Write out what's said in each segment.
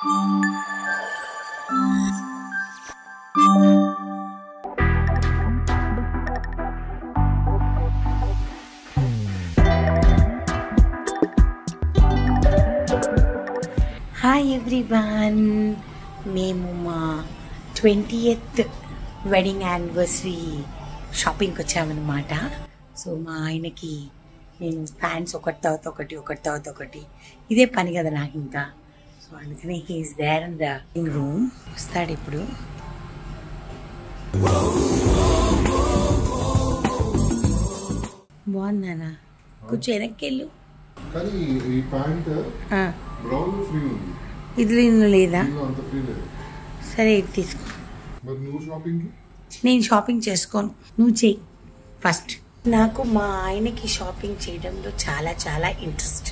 Hi everyone, మేము మా 20th wedding anniversary షాపింగ్కి వచ్చామన్నమాట. సో మా ఆయనకి నేను ప్యాంట్స్ ఒకటి తర్వాత ఒకటి ఇదే పని కదా నాకు ఇంకా. సో అందుకని he is there in the room. వస్తాడు ఇప్పుడు. బాగుందానా? కొంచెం వెనక్కి వెళ్ళు. ఇది లేదా? సరే ఇది తీసుకో. నేను షాపింగ్ చేసుకోను, నువ్వు చెయ్యి ఫస్ట్. నాకు మా ఆయనకి షాపింగ్ చేయడంలో చాలా చాలా ఇంట్రెస్ట్.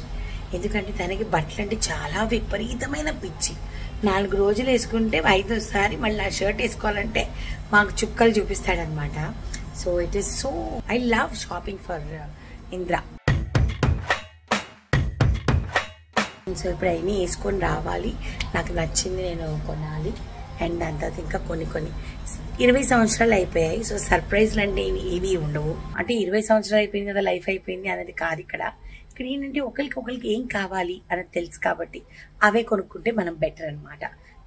ఎందుకంటే తనకి బట్టలు అంటే చాలా విపరీతమైన పిచ్చి. 4 రోజులు వేసుకుంటే 5వ మళ్ళీ ఆ షర్ట్ వేసుకోవాలంటే మాకు చుక్కలు చూపిస్తాడనమాట. So it is so I love shopping for Indra. So ఇప్పుడు అయినా వేసుకొని రావాలి, నాకు నచ్చింది నేను కొనాలి. అండ్ దాని తర్వాత ఇంకా కొన్ని 20 సంవత్సరాలు అయిపోయాయి. సో సర్ప్రైజ్లు అంటే ఏవి ఉండవు. అంటే 20 సంవత్సరాలు అయిపోయింది కదా, లైఫ్ అయిపోయింది అనేది కాదు ఇక్కడ. ఇక్కడ ఏంటంటే ఒకరికి ఏం కావాలి అనేది తెలుసు కాబట్టి అవే కొనుక్కుంటే మనం బెటర్ అనమాట.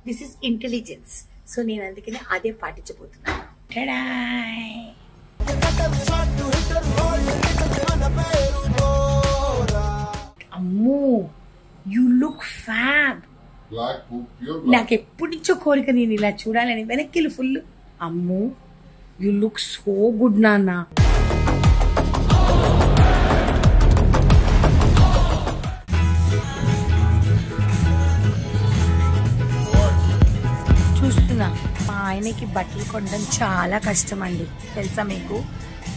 This is intelligence. సో నేను అందుకనే అదే పాటించబోతున్నాను. అమ్మో, యు లుక్ ఫ్యాబ్. నాకు ఎప్పటి నుంచో కోరిక నేను ఇలా చూడాలని. వెనక్కి ఫుల్. అమ్మో, యు లుక్ సో గుడ్ నాన్న. చూస్తున్నా, మా ఆయనకి బట్టలు కొనడం చాలా కష్టం అండి, తెలుసా మీకు?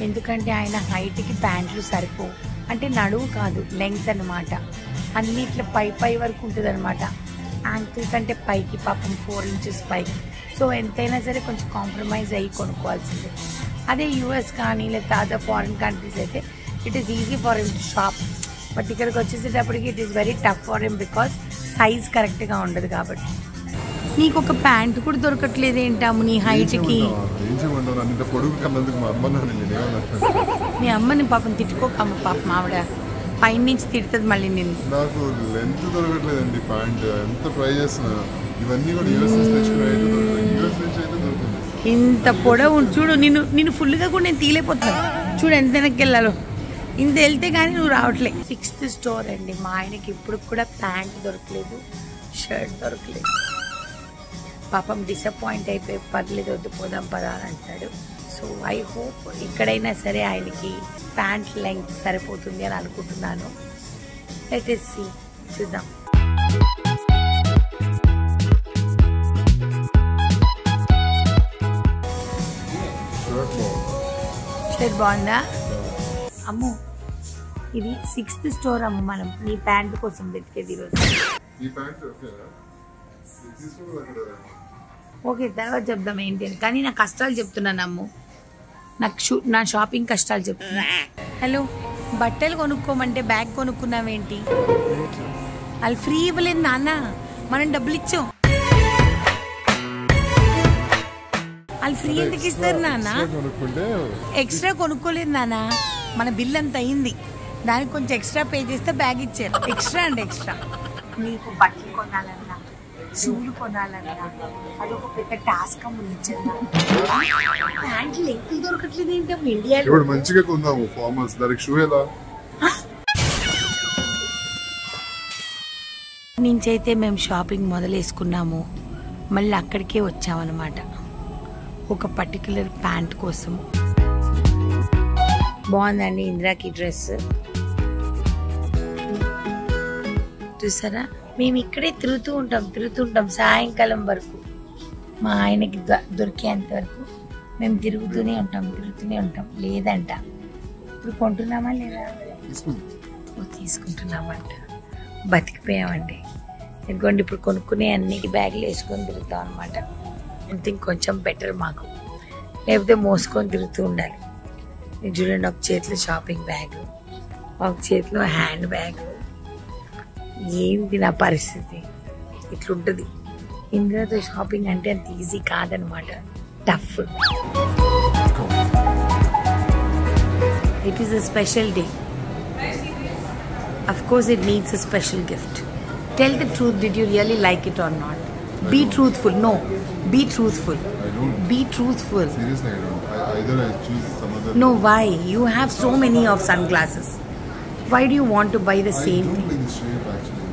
ఎందుకంటే ఆయన హైట్కి ప్యాంట్లు సరిపోవు. అంటే నడువు కాదు, లెంగ్త్ అనమాట. అన్నిట్లో పై వరకు ఉంటుంది అనమాట. యాంకిల్ కంటే పైకి, పాపం 4 ఇంచెస్ పైకి. సో ఎంతైనా సరే కొంచెం కాంప్రమైజ్ అయ్యి కొనుక్కోవాల్సిందే. అదే యూఎస్ కానీ లేదా అదర్ ఫారిన్ కంట్రీస్ అయితే it is easy for him to shop. But ఇక్కడికి వచ్చేసేటప్పటికి it is very tough for him because size కరెక్ట్గా ఉండదు కాబట్టి. నీకు ఒక ప్యాంట్ కూడా దొరకట్లేదు ఏంటమ్ము నీ హైట్కి? మీ అమ్మని పాపం తిట్టుకోకమ్మ, పాపం ఆవిడ పైన నుంచి తిడుతుంది మళ్ళీ నిన్ను. నాకు లెంత్ దొరకట్లేదండి ప్యాంట్, ఎంత ట్రై చేస్తున్నా. ఇవన్నీ కూడా యూఎస్ నుంచి అయితే దొరుకుతుంది. ఇంత పొడవు చూడు, నిన్ను ఫుల్గా కూడా నేను తీలేకపోతున్నాను. చూడు ఎంత వెనక్కి వెళ్ళాలో. ఇంత వెళ్తే కానీ నువ్వు రావట్లే. 6th స్టోర్ అండి. మా ఆయనకి ఇప్పుడు కూడా ప్యాంట్ దొరకలేదు, షర్ట్ దొరకలేదు. పాపం డిసప్పాయింట్ అయిపోయి పర్లేదు వద్దు పోదాం పదా అని అంటాడు. సో ఐ హోప్ ఇక్కడైనా సరే ఆయనకి ప్యాంట్ లెంగ్త్ సరిపోతుంది అని అనుకుంటున్నాను. లెట్ us see, చూద్దాం. షర్ట్ బాగుందా? అమ్ము, ఇది 6th స్టోర్ అమ్ము. మనం నీ ప్యాంట్ కోసం వెతికేది ఈరోజు. ఓకే, తర్వాత చెప్దాం ఏంటి అని. కానీ నా కష్టాలు చెప్తున్నాను అమ్ము, నా షాపింగ్ కష్టాలు చెప్తున్నా. హలో, బట్టలు కొనుక్కోమంటే బ్యాగ్ కొనుక్కున్నావేంటి? వాళ్ళు ఫ్రీ ఇవ్వలేదు నాన్న, మనం డబ్బులు ఇచ్చాం. వాళ్ళు ఫ్రీ ఎందుకు ఇస్తారు నాన్న? ఎక్స్ట్రా కొనుక్కోలేదు నాన్న, మన బిల్ అంత అయింది, దానికి కొంచెం ఎక్స్ట్రా పే చేస్తే బ్యాగ్ ఇచ్చారు. ఎక్స్ట్రా అండి ఎక్స్ట్రా. నీకు బట్టలు కొనాలన్నా, షూలు కొనాలన్నా అదొక పెద్ద టాస్క్ ముందు. ప్యాంట్లు ఎక్కువ దొరకట్లేదు ఏంటమ్మా ఇండియాలో? ఇప్పుడు మంచిగా కొందాము ఫార్మల్స్, దానికి షూ ఎలా? నుంచైతే మేము షాపింగ్ మొదలేసుకున్నాము, మళ్ళీ అక్కడికే వచ్చామన్నమాట ఒక పర్టికులర్ ప్యాంట్ కోసం. బాగుందండి ఇందిరాకి డ్రెస్, చూసారా? మేము ఇక్కడే తిరుగుతూ ఉంటాం సాయంకాలం వరకు. మా ఆయనకి దొరికేంత వరకు మేము తిరుగుతూనే ఉంటాం. లేదంట ఇప్పుడు కొంటున్నామా లేదా? తీసుకుంటున్నామంట. బతికిపోయామండి. ఎందుకంటే ఇప్పుడు కొనుక్కునే అన్ని బ్యాగులు వేసుకొని తిరుగుతాం అనమాట. ఇంకొంచెం బెటర్ మాకు, లేకపోతే మోసుకొని తిరుగుతూ ఉండాలి. చూడండి, ఒక చేతిలో షాపింగ్ బ్యాగ్, ఒక చేతిలో హ్యాండ్ బ్యాగ్. ఏంటి నా పరిస్థితి? ఇట్లుంటుంది. ఇంద్రతో షాపింగ్ అంటే అంత ఈజీ కాదనమాట, tough. It is a special day. Of course it needs a special gift. Tell the truth, did you really like it or not? Be truthful. No, be truthful. I don't. Be truthful. Seriously, I don't. Either I choose some other. No, why? You have so many of sunglasses. Why do you want to buy the I same don't thing? like the shape actually.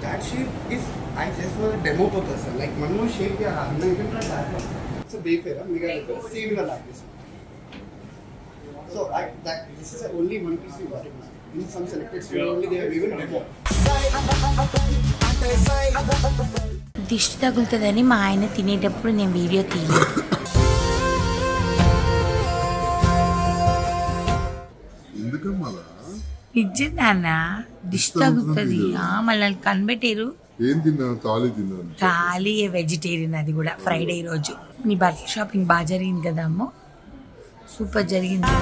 That shape is I just for demo purpose. Like one more shape we are having. You can try that one. It's a Wayfarer, mega Wayfarer, similar like this. So this is the only one piece we got it. In some selected store only they have given demo. దిష్టి తగులుతుందని మా ఆయన తినేటప్పుడు నేను video తీయలేదు. ఎందుకమ్మా నిజం నాన్న, దిష్టి తగులుతుంది. మళ్ళీ కనిపెట్టారు. ఏం తిన్నావు? తాళి తిన్నాను. ఖాళీ వెజిటేరియన్, అది కూడా ఫ్రైడే రోజు. నీ బర్త్ షాపింగ్ బాగా జరిగింది కదా అమ్మో, సూపర్ జరిగింది.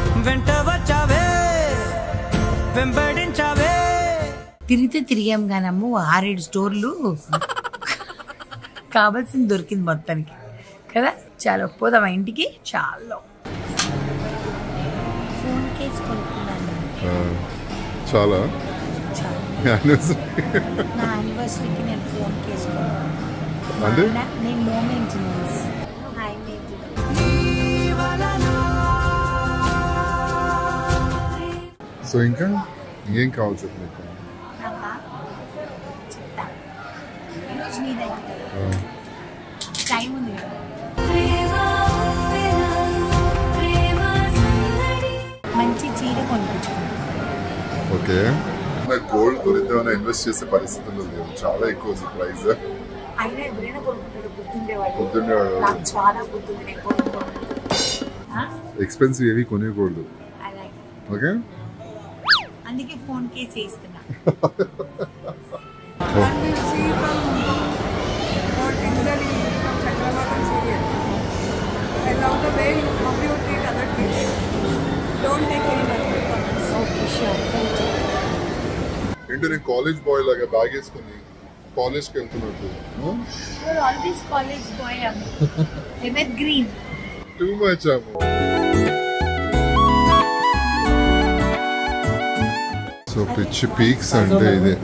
తిరిగితే తిరిగాం కానమ్ము 6-7 స్టోర్లు, కావాల్సింది దొరికింది మొత్తానికి కదా. చాలా పోదామా ఇంటికి? చాలా ఫోన్ కేసు కొనుక్కున్నాను. చాలా నా యానివర్సరీకి నేను ఫోన్ కేసు కొన్నాను. అంటే నేను లో మెయింటెనెన్స్, హై మెయింటెనెన్స్. సో ఇంకా ఏం కావాలి చెప్పు నీకు? చెప్తా, ఈరోజు నీదైతే టైం ఉంది కదా. మంచి చీర కొనుక్కుంటున్నాను. ఓకే, నాకు గోల్డ్ కొనిద్దామని ఇన్వెస్ట్ చేసే పరిస్థితుల్లో లేదు, చాలా ఎక్కువ ఉంది ప్రైస్. అయినా ఎవరైనా కొనుక్కుంటారు, గుర్తుండేవాడు. గుర్తుండేవాడు. నాకు చాలా గుర్తుంది, నేను కొనుక్కోను. ఎక్స్పెన్సివ్ ఏవి కొనియకూడదు. ఓకే, అందుకే ఫోన్ కేసు వేస్తున్నా. ఏంటో నేను కాలేజ్ బాయ్ లాగా బ్యాగ్ వేసుకుని కాలేజ్కి వెళ్తున్నట్టు. Always college boy, evergreen. Too much అమ్మ. సో పిచ్ పీక్స్ అంటే ఇదే.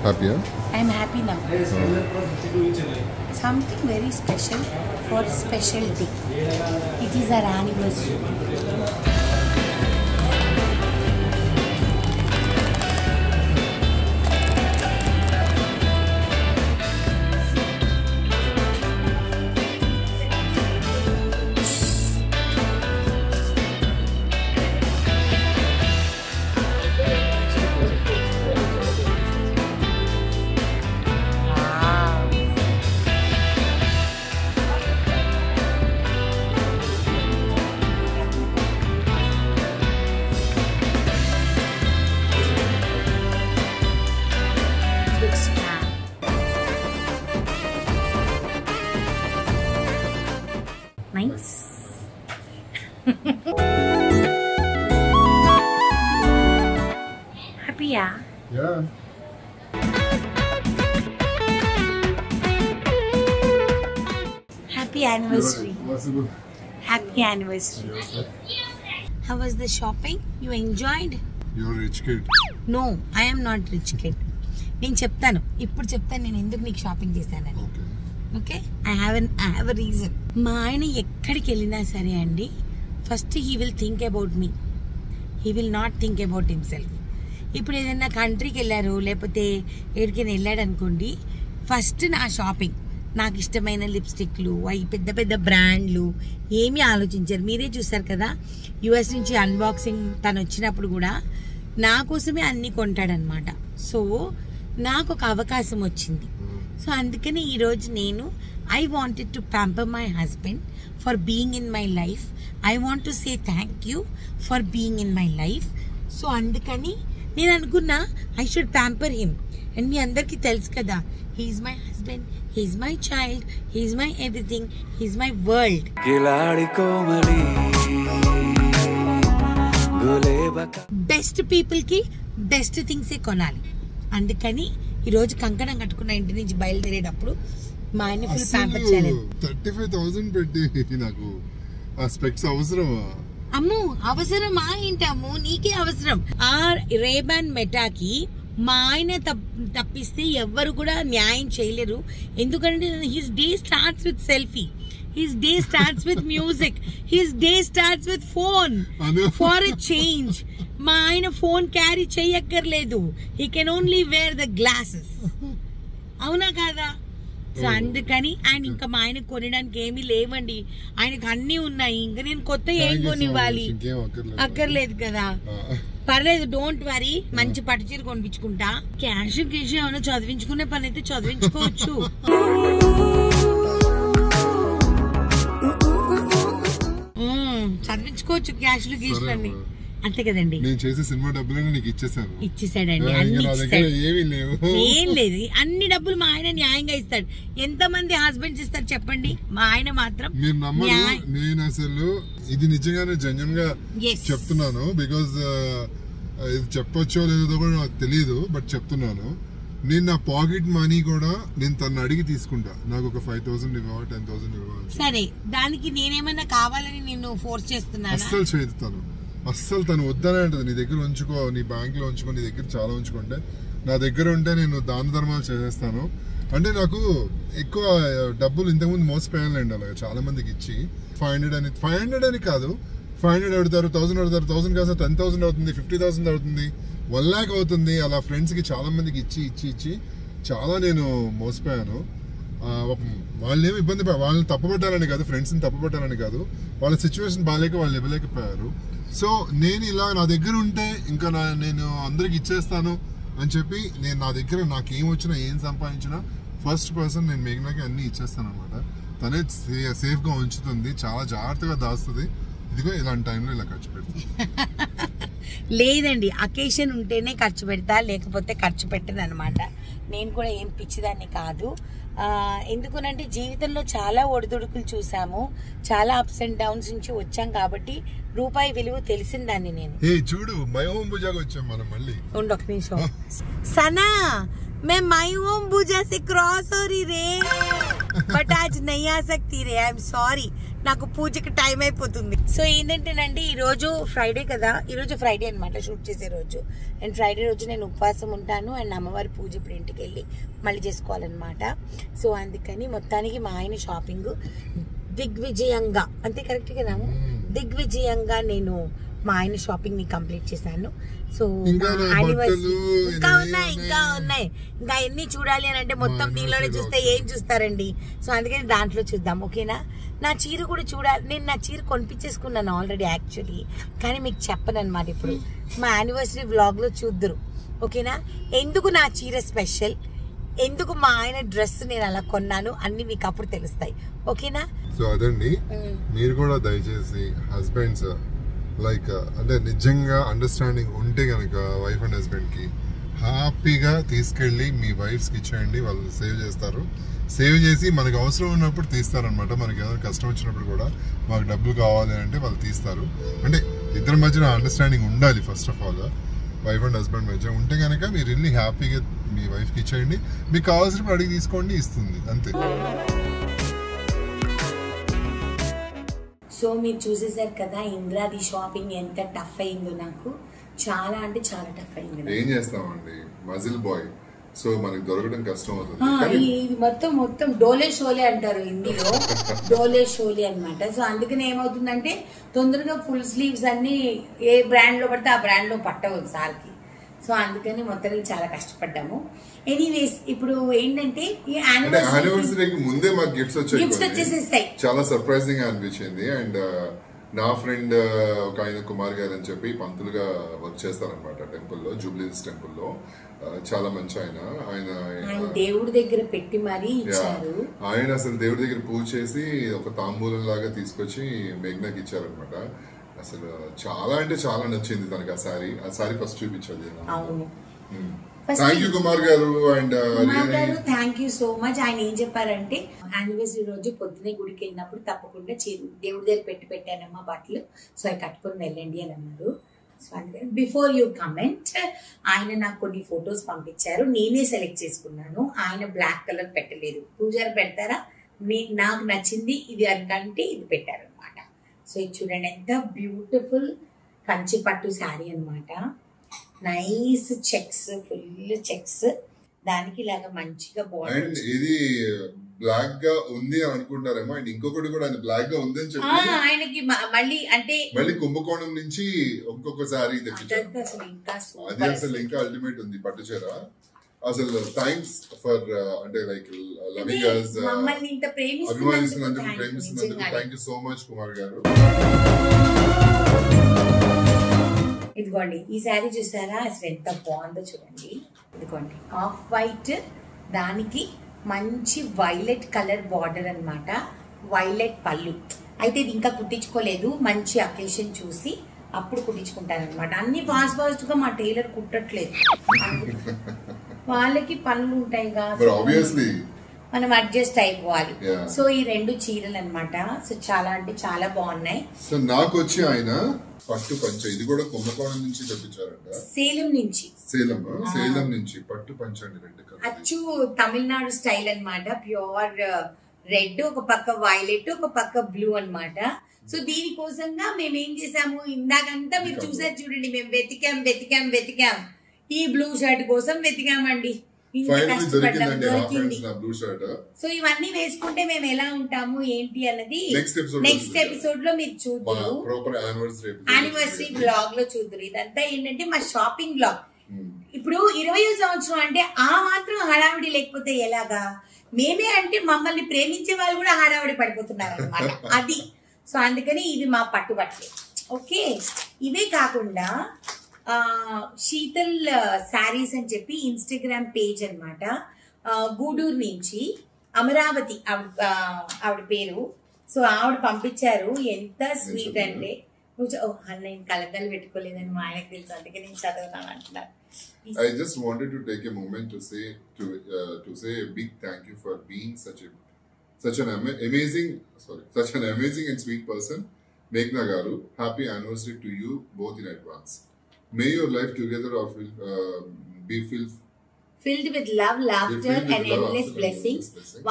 హ్యాపీయా? I'm happy now. Something very special for a special day. It is our anniversary. Nice. Happy, yeah? Yeah. Happy anniversary. Possible. Happy anniversary. How was the shopping? You enjoyed? You're a rich kid. No, I am not rich kid. నేను చెప్తాను, ఇప్పుడు చెప్తాను నేను ఎందుకు నీకు shopping చేశానని. Okay. Okay, I have a reason. మా ఆయన ఎక్కడికి వెళ్ళినా సరే అండి, first he will think about me, he will not think about himself. ఇప్పుడు ఏదైనా కంట్రీకి వెళ్ళారు, లేకపోతే ఎక్కడికైనా వెళ్ళాడు అనుకోండి, ఫస్ట్ నా షాపింగ్, నాకు ఇష్టమైన లిప్స్టిక్లు, అవి పెద్ద పెద్ద బ్రాండ్లు ఏమీ ఆలోచించారు. మీరే చూసారు కదా, యుఎస్ నుంచి అన్బాక్సింగ్ తను వచ్చినప్పుడు కూడా నా కోసమే అన్నీ కొంటాడనమాట. సో నాకు ఒక అవకాశం వచ్చింది. సో అందుకని ఈరోజు నేను I wanted to pamper my husband for being in my life. I want to say thank you for being in my life. So అందుకని నేను అనుకున్నా I should pamper him. And మీ అందరికీ తెలుసు కదా, he's my husband, he's my child, he's my everything, he's my world. Best పీపుల్కి best థింగ్సే కొనాలి. అందుకని ఈ రోజు కంకణం కట్టుకున్న ఇంటి నుంచి బయలుదేరేటప్పుడు మా ఆయన ఫుల్ ప్యాంపర్ చేయలేదు. 35,000 పెట్టి నాకు ఆ స్పెక్స్ అవసరమా? అమ్ము అవసరమా ఏంటమ్ము, నీకే అవసరం. ఆ రేబాన్ మెటాకి మా ఆయన తప్పిస్తే ఎవ్వరు కూడా న్యాయం చేయలేరు. ఎందుకంటే his day starts with selfie, his day starts with music, his day starts with phone for a change. మా ఆయన ఫోన్ క్యారీ చేయక్కర్లేదు, he can only wear the glasses. అవునా కాదా? సో అందుకని అండ్ ఇంకా మా ఆయన కొనడానికి ఏమీ లేవండి, ఆయనకు అన్ని ఉన్నాయి. ఇంకా నేను కొత్త ఏం కొనివ్వాలి, అక్కర్లేదు కదా. పర్లేదు, డోంట్ వరీ, మంచి పట్టు చీర కొనిపించుకుంటా. క్యాష్ ఏమైనా చదివించుకునే పని అయితే చదివించుకోవచ్చు. చదివించుకోవచ్చు క్యాష్లు గీష్లు అన్ని, అంతే కదండి. నేను చేసే సినిమా డబ్బులు నీకు ఇచ్చేసాను. ఇచ్చేసాడండి, ఏం లేదు. అన్ని డబ్బులు మా ఆయన న్యాయంగా ఇస్తాడు. ఎంత మంది హస్బెండ్స్ ఇస్తారు చెప్పండి, మా ఆయన మాత్రం. మీరు నమ్మరు, నేను అసలు ఇది నిజంగానే జెన్యూన్ గా చెప్తున్నాను. బికాజ్ ఇది చెప్పొచ్చో లేదో కూడా నాకు తెలియదు, బట్ చెప్తున్నాను. నేను నా పాకెట్ మనీ కూడా నేను తను అడిగి తీసుకుంటా. నాకు ఒక 5,000 ఇవ్వాలి, 10,000 ఇవ్వాలి. సరే, దానికి నేనేమన్నా కావాలని నేను ఫోర్స్ చేస్తున్నాను? అస్సలు చేస్తాను. అస్సలు తను వద్దనే అంటది, నీ దగ్గర ఉంచుకో, నీ బ్యాంక్ లో ఉంచుకో, నీ దగ్గర చాలా ఉంచుకుంటే. నా దగ్గర ఉంటే నేను దాన ధర్మాలు చేసేస్తాను. అంటే నాకు ఎక్కువ డబ్బులు ఇంతకుముందు మోసపోయానులేండి, అలాగే చాలా మందికి ఇచ్చి 500 అని కాదు, 500 అడుగుతారు, 1000 అడుగుతారు, 1000 కాదు 10,000 అవుతుంది, 50,000 అవుతుంది, 1 lakh అవుతుంది. అలా ఫ్రెండ్స్ కి చాలా మందికి ఇచ్చి చాలా నేను మోసపోయాను. వాళ్ళేమి ఇబ్బంది, వాళ్ళని తప్పుపట్టాలని కాదు, ఫ్రెండ్స్ని తప్పుపట్టాలని కాదు, వాళ్ళ సిచ్యువేషన్ బాగాలేక వాళ్ళు ఇవ్వలేకపోయారు. సో నేను ఇలా నా దగ్గర ఉంటే ఇంకా నేను అందరికి ఇచ్చేస్తాను అని చెప్పి నేను నా దగ్గర నాకేం వచ్చినా ఏం సంపాదించినా ఫస్ట్ పర్సన్ నేను మేఘనాకి అన్ని ఇచ్చేస్తాను అనమాట. తనే సేఫ్గా ఉంచుతుంది, చాలా జాగ్రత్తగా దాస్తుంది. ఇదిగో ఇలాంటి టైంలో ఇలా ఖర్చు పెడుతుంది. లేదండి, అకేషన్ ఉంటేనే ఖర్చు పెడతా, లేకపోతే ఖర్చు పెట్టను అనమాట. నేను కూడా ఏం పిచ్చిదాన్ని కాదు. ఎందుకనంటే జీవితంలో చాలా ఒడిదుడుకులు చూసాము, చాలా అప్స్ అండ్ డౌన్స్ నుంచి వచ్చాం కాబట్టి రూపాయి విలువ తెలిసిందాన్ని నేను. చూడు మై హోమ్ పూజాకి వచ్చాం మనం మళ్ళీ. ఒక నిమిషం. సనా मैं माई होम पूजा से क्रॉस हो रही रे, बट आज नहीं आ सकती रे, आई एम सॉरी, నాకు పూజకి టైం అయిపోతుంది. సో ఏంటంటేనండి, ఈ రోజు ఫ్రైడే కదా, ఈ రోజు ఫ్రైడే అనమాట షూట్ చేసే రోజు. అండ్ ఫ్రైడే రోజు నేను ఉపవాసం ఉంటాను అండ్ అమ్మవారి పూజ ఇప్పుడు ఇంటికి వెళ్ళి మళ్ళీ చేసుకోవాలన్నమాట. సో అందుకని మొత్తానికి మా ఆయన షాపింగ్ దిగ్విజయంగా, అంతే కరెక్ట్ కదా, దిగ్విజయంగా నేను మా ఆయన షాపింగ్ ని కంప్లీట్ చేశాను. సో ఇంకా ఉన్నాయి ఇంకా ఎన్ని చూడాలి అని అంటే మొత్తం దీనిలోనే చూస్తే ఏం చూస్తారండి. సో అందుకని దాంట్లో చూద్దాం, ఓకేనా. నా చీర కూడా చూడాలి, నేను నా చీర కొనిపించేసుకున్నాను ఆల్రెడీ యాక్చువల్లీ, కానీ మీకు చెప్పను అనమాట. ఇప్పుడు మా యానివర్సరీ వ్లాగ్ లో చూద్దరు, ఓకేనా. ఎందుకు నా చీర స్పెషల్, ఎందుకు మా ఆయన డ్రెస్ నేను అలా కొన్నాను అన్ని మీకు అప్పుడు తెలుస్తాయి, ఓకేనా. సో అదండి, మీరు కూడా దయచేసి హస్బెండ్స్ లైక్ అంటే నిజంగా అండర్స్టాండింగ్ ఉంటే కనుక వైఫ్ అండ్ హస్బెండ్ కి హ్యాపీగా తీసుకెళ్ళి మీ వైఫ్స్ కి ఇచ్చేయండి. వాళ్ళు సేవ్ చేస్తారు, సేవ్ చేసి మనకు అవసరం ఉన్నప్పుడు తీస్తారనమాట. మనకి ఏదైనా కష్టం వచ్చినప్పుడు కూడా మాకు డబ్బులు కావాలి అంటే వాళ్ళు తీస్తారు. అంటే ఇద్దరి మధ్యన అండర్స్టాండింగ్ ఉండాలి first of all. Wife and husband మధ్య ఉంటే కనుక మీరు వెళ్ళి హ్యాపీగా మీ వైఫ్కి ఇచ్చేయండి, మీకు కావాల్సినప్పుడు అడిగి తీసుకోండి, ఇస్తుంది, అంతే. సో మీరు చూసేసారు కదా ఇంద్రాది షాపింగ్ ఎంత టఫ్ అయిందో. నాకు చాలా అంటే చాలా టఫ్ అయింది. ఏం చేస్తామండి, మజిల్ బాయ్, సో మనకి దొరకడం కష్టం అవుతుంది. ఇది మొత్తం డోలే షోలే అంటారు హిందీలో, డోలే షోలే అన్నమాట. సో అందుకని ఏమవుతుందంటే తొందరగా ఫుల్ స్లీవ్స్ అన్ని ఏ బ్రాండ్ లో పడితే ఆ బ్రాండ్ లో పట్టవు సార్కి. సో అందుకని మొత్తానికి చాలా కష్టపడ్డాము. ఎనీవేస్ ఇప్పుడు ఏంటంటే ఈ యానివర్సరీకి ముందే మాకు గిఫ్ట్స్ వచ్చేసేస్తాయి, చాలా సర్ప్రైజింగ్ గా అనిపించింది. అండ్ నా ఫ్రెండ్ ఒక ఆయన కుమార్ గారు అని చెప్పి పంతులుగా వర్క్ చేస్తారనమాట టెంపుల్లో, జూబ్లీహిల్స్ టెంపుల్లో. చాలా మంచి ఆయన దేవుడి దగ్గర పెట్టి మరీ ఇచ్చారు. ఆయన అసలు దేవుడి దగ్గర పూజ చేసి ఒక తాంబూలం లాగా తీసుకొచ్చి మేఘ్నాకి ఇచ్చారనమాట. అసలు చాలా అంటే చాలా నచ్చింది తనకి ఆ సారీ ఫస్ట్ చూపించాలి. థ్యాంక్ యూ కుమార్ గారు. And thank you so much. ఆయన ఏం చెప్పారంటే యానివర్సరీ రోజు పొద్దునే గుడికి వెళ్ళినప్పుడు తప్పకుండా దేవుడి దగ్గర పెట్టానమ్మా బట్టలు, సో అవి కట్టుకొని వెళ్ళండి అని అన్నారు. సో అందుకని బిఫోర్ యూ కమెంట్, ఆయన నాకు కొన్ని ఫొటోస్ పంపించారు, నేనే సెలెక్ట్ చేసుకున్నాను. ఆయన బ్లాక్ కలర్ పెట్టలేదు. పూజారి పెడతారా, నాకు నచ్చింది ఇది అనుకంటే ఇది పెట్టారనమాట. సో ఇది చూడండి ఎంత బ్యూటిఫుల్ కంచి పట్టు శారీ అనమాట. నైస్ చెక్స్, ఫుల్ చెక్స్, దానికి ఇలాగా మంచిగా బార్డర్. ఇది బ్లాక్ గా ఉంది అనుకుంటారేమో, అండ్ ఇంకొకటి కూడా ఆయన బ్లాక్ గా ఉంది అని చెప్పి ఆయనకి మళ్ళీ అంటే మళ్ళీ కుంభకోణం నుంచి ఇంకొక సారీ తెప్పించారు. అది అసలు ఇంకా అల్టిమేట్ ఉంది పట్టు చీర. అసలు థ్యాంక్స్ ఫర్ అంటే లైక్ లవింగ్ us, మమ్మల్ని ఇంత అభిమానిస్తున్నందుకు, ప్రేమిస్తున్నందుకు thank you so much Kumar గారు. ఇదిగోండి ఈ శారీ చూసారా, అసలు ఎంత బాగుందో చూడండి. ఇదిగోండి ఆఫ్ వైట్, దానికి మంచి వైలెట్ కలర్ బార్డర్ అన్నమాట, వైలెట్ పళ్ళు. అయితే ఇది ఇంకా కుట్టించుకోలేదు, మంచి అకేషన్ చూసి అప్పుడు కుట్టించుకుంటారనమాట. అన్ని ఫాస్ట్ ఫాస్ట్ గా మా టైలర్ కుట్టట్లేదు, వాళ్ళకి పనులు ఉంటాయి కదా, మనం అడ్జస్ట్ అయిపోవాలి. సో ఈ 2 చీరలు అన్నమాట. సో చాలా అంటే చాలా బాగున్నాయి. సో నాకు వచ్చి ఆయన పట్టు పంచ, ఇది కూడా కుంభకోణం నుంచి తెప్పించారంట, సేలం నుంచి పట్టు పంచ అండి. 2 కలర్ అచ్చు తమిళనాడు స్టైల్ అన్నమాట. ప్యూర్ రెడ్, ఒక పక్క వైలెట్, ఒక పక్క బ్లూ అన్నమాట. సో దీనికోసంగా మేము ఏం చేసాము, ఇందాకంతా మీరు చూసారు చూడండి, మేము వెతికాం ఈ బ్లూ షర్ట్ కోసం వెతికామండి. సో ఇవన్నీ వేసుకుంటే మేము ఎలా ఉంటాము ఏంటి అన్నది నెక్స్ట్ ఎపిసోడ్ లో మీరు చూద్దరు, యానివర్సరీ బ్లాగ్ లో చూద్దరు. ఇదంతా ఏంటంటే మా షాపింగ్ బ్లాగ్. ఇప్పుడు 20వ సంవత్సరం అంటే ఆ మాత్రం హడావిడి లేకపోతే ఎలాగా, మేమే అంటే మమ్మల్ని ప్రేమించే వాళ్ళు కూడా హడావిడి పడిపోతున్నారు అనమాట, అది. సో అందుకని ఇవి మా పట్టుబట్టలు. ఓకే, ఇవే కాకుండా శీతల్ శారీస్ అని చెప్పి ఇన్స్టాగ్రామ్ పేజ్ అనమాట, గూడూరు నుంచి అమరావతి ఆవిడ పేరు. సో ఆవిడ పంపించారు, ఎంత స్వీట్ అంటే, నేను కలగలు పెట్టుకోలేదని మా ఆయనకు తెలుసు, అందుకే నేను చదువుతాను అంటున్నారు. I just wanted to take a moment to say a big thank you for being such an amazing and sweet person, Meghna garu. Happy anniversary to you both in advance. May your life together be filled with love, laughter and endless blessings.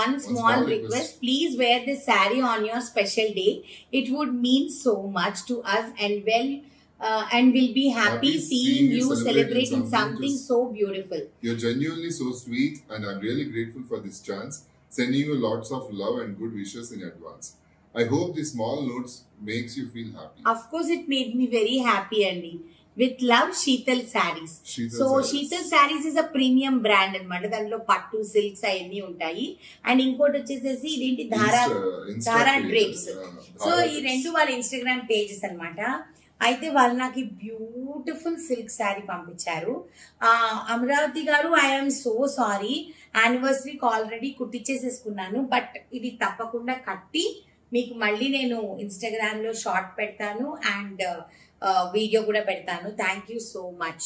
One small request, please wear this saree on your special day. It would mean so much to us, and we'll be happy seeing you celebrating something so beautiful. You're genuinely so sweet, and I'm really grateful for this chance. Sending you lots of love and good wishes in advance. I hope these small notes makes you feel happy. Of course, it made me very happy, Andy. With love, Sheetal Sarees. Sheetal Sarees is a premium brand అన్నమాట. దాంట్లో పట్టు, silks అవన్నీ ఉంటాయి. And ఇంకోటి వచ్చేసేసి ఇదేంటి ధారా drapes. So ఈ 2 వాళ్ళ ఇన్స్టాగ్రామ్ పేజెస్ అన్నమాట. అయితే వాళ్ళు నాకు బ్యూటిఫుల్ సిల్క్ శారీ పంపించారు. అమరావతి గారు, ఐఎమ్ సో సారీ, యానివర్సరీకి ఆల్రెడీ కుట్టించేసేసుకున్నాను, బట్ ఇది తప్పకుండా కట్టి మీకు మళ్ళీ నేను ఇన్స్టాగ్రామ్ లో షార్ట్ పెడతాను అండ్ వీడియో కూడా పెడతాను. Thank you so much.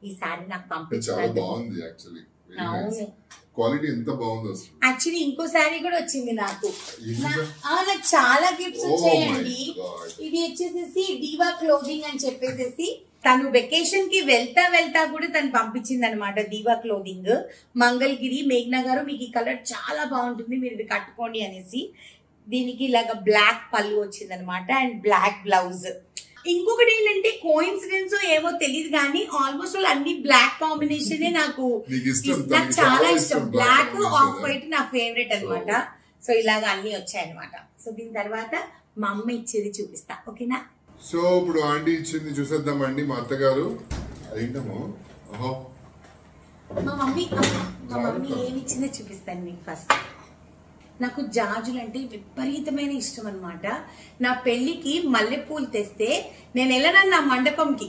ఈ సారీ నాకు పంపించారు. అవును, క్వాలిటీ ఎంత బాగుందో. యాక్చువల్లీ ఇంకో శారీ కూడా వచ్చింది నాకు చాలా గిఫ్ట్స్ వచ్చాయండి. ఇది వచ్చేసేసి దీవా క్లోదింగ్ అని చెప్పేసి తను వెకేషన్ కి వెళ్తా కూడా తను పంపించింది అనమాట. దీవా క్లోదింగ్, మంగళగిరి. మేఘ్నా గారు, మీకు ఈ కలర్ చాలా బాగుంటుంది, మీరు ఇది కట్టుకోండి అనేసి. దీనికి ఇలాగ బ్లాక్ పళ్ళు వచ్చింది అనమాట అండ్ బ్లాక్ బ్లౌజ్. ఇంకొకటి ఏంటంటే కోయిన్సిడెన్స్ ఏమో తెలియదు కానీ ఆల్మోస్ట్ అన్ని బ్లాక్ కాంబినేషన్ నాకు చాలా ఇష్టం. బ్లాక్, ఆఫ్ వైట్ నా ఫేవరెట్ అనమాట. సో ఇలాగ అన్ని వచ్చాయన్నమాట. సో దీని తర్వాత మా అమ్మ ఇచ్చేది చూపిస్తా, ఓకేనా? సో ఇప్పుడు ఆంటీ ఇచ్చింది చూసేద్దామండి. మా అత్తగారు ఏంటమ్మో, మా మమ్మీ ఏమి ఇచ్చిందో చూపిస్తాను మీకు. ఫస్ట్ నాకు జాజులు అంటే విపరీతమైన ఇష్టం అనమాట. నా పెళ్లికి మల్లెపూలు తెస్తే నేను వెళ్ళను నా మండపంకి,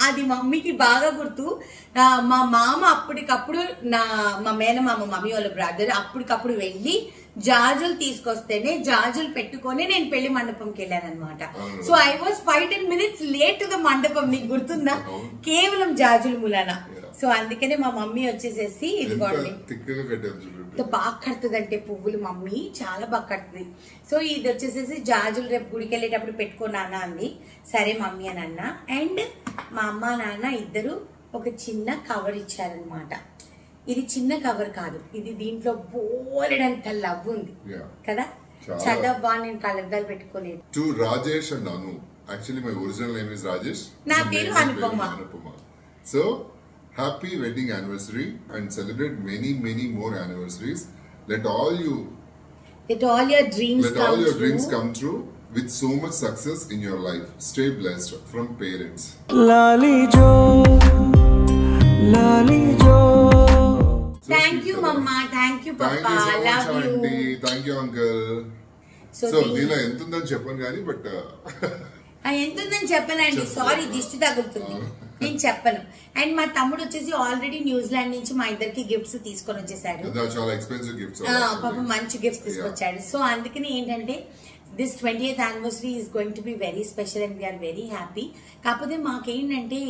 అది మమ్మీకి బాగా గుర్తు. మా మామ అప్పటికప్పుడు మా మేనమామ, మమ్మీ వాళ్ళ బ్రదర్, అప్పటికప్పుడు వెళ్ళి జాజులు తీసుకొస్తేనే జాజులు పెట్టుకొని నేను పెళ్లి మండపంకి వెళ్ళాను అనమాట. So I was 5-10 minutes late to the మండపం. నీకు గుర్తుందా? కేవలం జాజుల మూలాన. సో అందుకనే మా మమ్మీ వచ్చేసేసి ఇదిగోండి బాగా కడుతుంది పువ్వులు మమ్మీ చాలా బాగా కడుతుంది. సో ఇది వచ్చేసేసి జాజులు రేపు గుడికి వెళ్ళేటప్పుడు పెట్టుకున్నానా అంది. సరే మమ్మీ అని అన్నా. అండ్ మా అమ్మ నాన్న ఇద్దరు ఒక చిన్న కవర్ ఇచ్చారనమాట. ఇది చిన్న కవర్ కాదు, ఇది దీంట్లో బోలెడంత లవ్ ఉంది కదా. చదవ్వా నేను కళ్ళద్దాలు పెట్టుకోలేదు. To Rajesh and Anu. Actually my original name is Rajesh. నా పేరు Anupama. So happy wedding anniversary and celebrate many more anniversaries. Let all your dreams come true with so much success in your life. Stay blessed from parents. Lali jo thank you mama, thank you papa, thank you so much, love you auntie. Thank you uncle. So dina entundani cheppanu gaani but ఎంతుందని చెప్పనండి. Sorry దిష్టి తగులుతుంది, నేను చెప్పను. And మా తమ్ముడు వచ్చేసి already New Zealand నుంచి మా ఇద్దరికి గిఫ్ట్స్ తీసుకొని వచ్చేసాడు. పాపం మంచి గిఫ్ట్స్ తీసుకొచ్చాడు. సో అందుకని ఏంటంటే this 20th anniversary is going to be very special and we are very happy. కాకపోతే మాకేంటంటే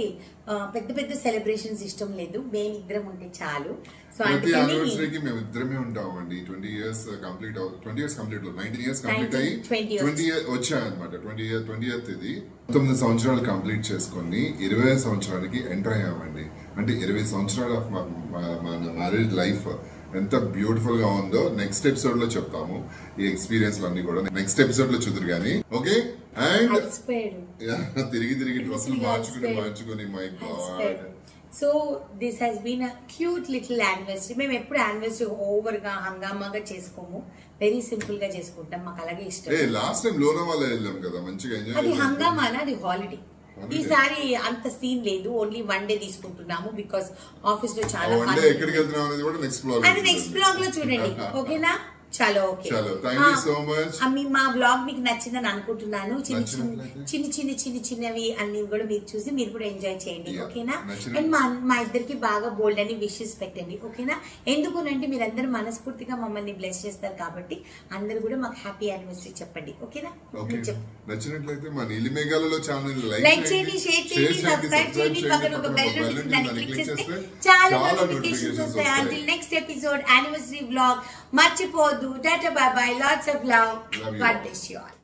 పెద్ద పెద్ద సెలబ్రేషన్స్ ఇష్టం లేదు, మేమిద్దరం ఉంటే చాలు. సో ప్రతి యానివర్సరీకి మేము ఇద్దరమే ఉంటామండి. 20 years complete 20 years complete 19 years complete అయ్యి 20 years వచ్చాయన్నమాట. 20th ఇది 19 సంవత్సరాలు కంప్లీట్ చేసుకొని 20వ సంవత్సరానికి ఎంటర్ అయ్యామండి. అంటే 20 సంవత్సరాల మన మ్యారేజ్ లైఫ్ ఎంత బ్యూటిఫుల్ గా ఉందో నెక్స్ట్ ఎపిసోడ్ లో చెప్తాము. ఈ ఎక్స్పీరియన్స్ అన్ని కూడా నెక్స్ట్ ఎపిసోడ్ లో చూద్దరు గానీ. ఓకే. అండ్ తిరిగి డ్రెస్సులు మార్చుకుని my god. So this has been a cute little anniversary. మేము ఎప్పుడు యానివర్సరీ ఓవర్ గా హంగామాగా చేసుకోము, వెరీ సింపుల్ గా చేసుకుంటాం. మాకు అలాగే ఇష్టం. లాస్ట్ టైం లోనావాలా వెళ్ళాం కదా, మంచిగా ఎంజాయ్. అది హంగామానా, అది హాలిడే. ఈసారి అంత సీన్ లేదు, ఓన్లీ 1 day తీసుకుంటున్నాము బికాస్ ఆఫీస్ లో చాలా ఎక్కడికి వెళ్తున్నాం అనేది కూడా నెక్స్ట్ బ్లాగ్ లో చూడండి. ఓకేనా? చలో ఓకే. మా బ్లాగ్ మీకు నచ్చిందని అనుకుంటున్నాను. చిన్నవి అన్ని కూడా మీరు చూసి మీరు కూడా ఎంజాయ్ చేయండి. ఓకేనా? అండ్ మా ఇద్దరికి బాగా బోల్డ్ అని విషెస్ పెట్టండి. ఓకేనా? ఎందుకునంటే మీరందరూ మనస్ఫూర్తిగా మమ్మల్ని బ్లెస్ చేస్తారు కాబట్టి అందరూ కూడా మాకు హ్యాపీ యానివర్సరీ చెప్పండి. ఓకేనా? నచ్చినట్లయితే మా నీలిమేఘాలలో ఛానల్ లైక్ చేయండి, షేర్ చేయండి, సబ్స్క్రైబ్ చేయండి, పక్కన ఒక బెల్ ఉంటుంది దాన్ని క్లిక్ చేస్తే చాలా నోటిఫికేషన్స్ వస్తాయి. Until next episode anniversary vlog మర్చిపోవద్దు. Tata, bye bye, lots of love. God bless you all.